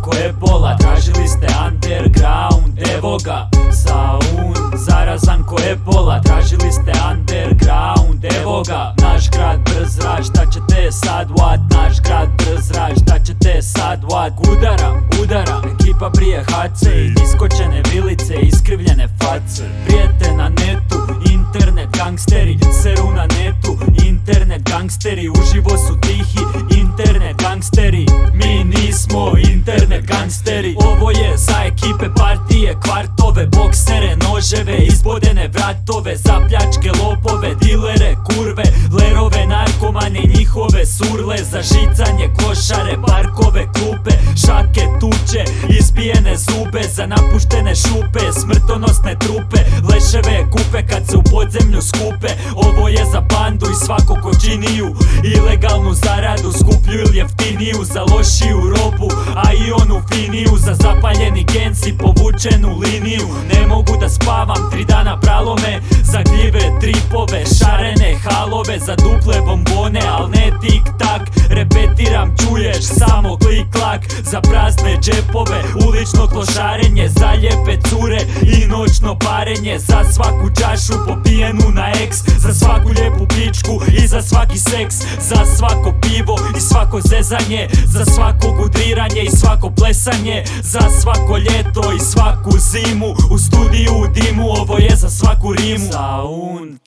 ko ebola. Tražili ste underground, evo ga sound. Zarazan ko ebola. Tražili ste underground, evo ga. Naš grad brz rad, šta ćete sad what? Naš grad brz rad, šta ćete sad what? Udara, ekipa brije hace i iskočene vilice, iskrivljene face. Prijete na netu, internet gangsteri, seru na netu, internet gangsteri. Uživo su tihi, internet gangsteri. Mi nismo internet gangsteri. Ovo je za ekipe, partije, kvartove, boksere, noževe, izbodene vratove, za pljačke, lopove, dilere, kurve, lerove, narkomane, njihove surle, za žicanje, klošare, parkove, klupe, šake, tuče, izbijene zube, za napuštene šupe, smrtonosne trupe, leševe kupe kad se u podzemlju skupe. Ovo je za bandu i svako ko činiju ilegalnu zaradu, skuplju ili jeftiniju, za lošiju robu, a i onu finiju, za zapaljeni gens i povučenu liniju. Ne mogu da spavam 3 dana pralome, za gljive, tripove, šarene halove, za duple bombone, al ne tik tak. Repetiram, čuješ samo klik klak, za prazne džepove, ulično klošarenje, za lijepe cure i noćno parenje, za svaku čašu popijenu na eks, za svaku lijepu pičku i za svaki seks, za svako pivo i svako zezanje, za svako gudriranje i svako plesanje, za svako ljeto i svaku zimu, u studiju u dimu, ovo je za svaku rimu. Sound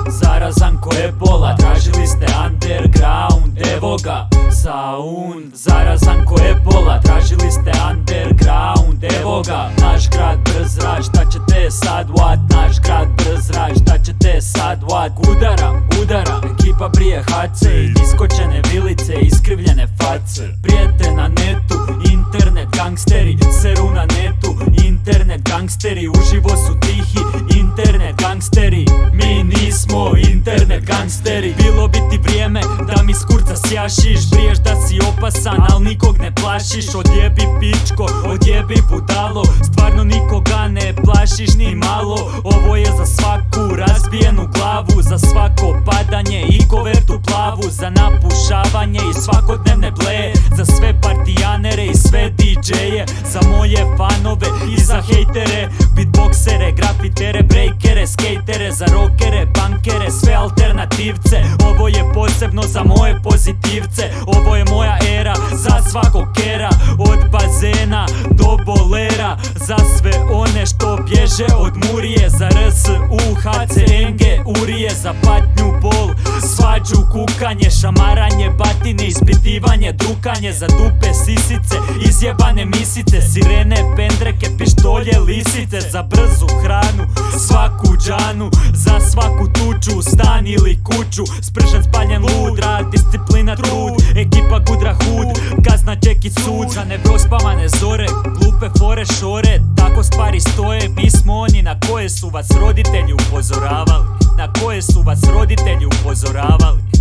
zarazan ko ebola. Tražili ste underground, evo ga sound. Zarazan ko ebola. Tražili ste underground, evo ga. Naš grad brz rad, šta ćete sad what? Naš grad brz rad, šta ćete sad what? Udara, ekipa brije hace i iskočene vilice, iskrivljene face. Prijete na netu, internet gangsteri, seru na netu, internet gangsteri. Uživo su tihi, internet gangsteri. Mi nismo internet gangsteri. Bilo bi ti vrijeme da mi s kurca sjašiš, briješ da si opasan, al nikog ne plašiš. Odjebi pičko, odjebi budalo, stvarno nikoga ne plašiš ni malo. Ovo je za svaku razbijenu glavu, za svako padanje i kovertu plavu, za napušavanje i svakodnevne bleje, za sve partijanere i sve DJ-e, za moje fanove i za hejtere, beatboxere, grafitere, breakere, skejtere, za rockere, punkere, sve alternativce. Ovo je posebno za moje pozitivce, ovo je moja era, za svakog kera, od bazena do bolera, za sve one što bježe od murije, za RSU, HCNG, urije, za patnju, bol, svađu, kukanje, šamaranje, batine, ispitivanje, drukanje, za dupe, sisice, izjebane misice, sirene, pendreke, pištolje, lisice, za brzu hranu, svaku džanu, za svaku tuču, stan ili kuću, spržen, spaljen, lud, rad, disciplina, trud, ekipa gudra hud, kazna, ček i sud, za neprospavane zore, glupe fore, šore, tako stvari stoje. Mi smo oni na koje su vas roditelji upozoravali, na koje su vas roditelji upozoravali.